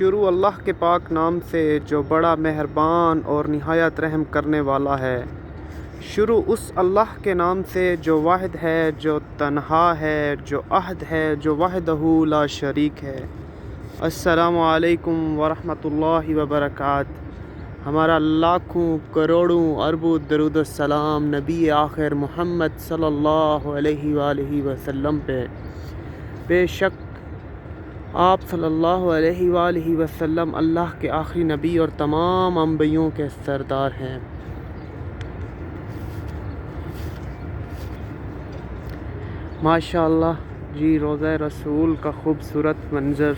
شروع اللہ کے پاک نام سے جو بڑا مہربان اور نہایت رحم کرنے والا ہے۔ شروع اس اللہ کے نام سے جو واحد ہے، جو تنہا ہے، جو احد ہے، جو وحدہ لا شریک ہے۔ السلام علیکم ورحمۃ اللہ وبرکاتہ۔ ہمارا لاکھوں کروڑوں اربوں درود السلام نبی آخر محمد صلی اللہ علیہ وآلہ وسلم پہ۔ بے شک آپ صلی اللہ علیہ وآلہ وسلم اللہ کے آخری نبی اور تمام انبیوں کے سردار ہیں۔ ماشاءاللہ جی، روضہ رسول کا خوبصورت منظر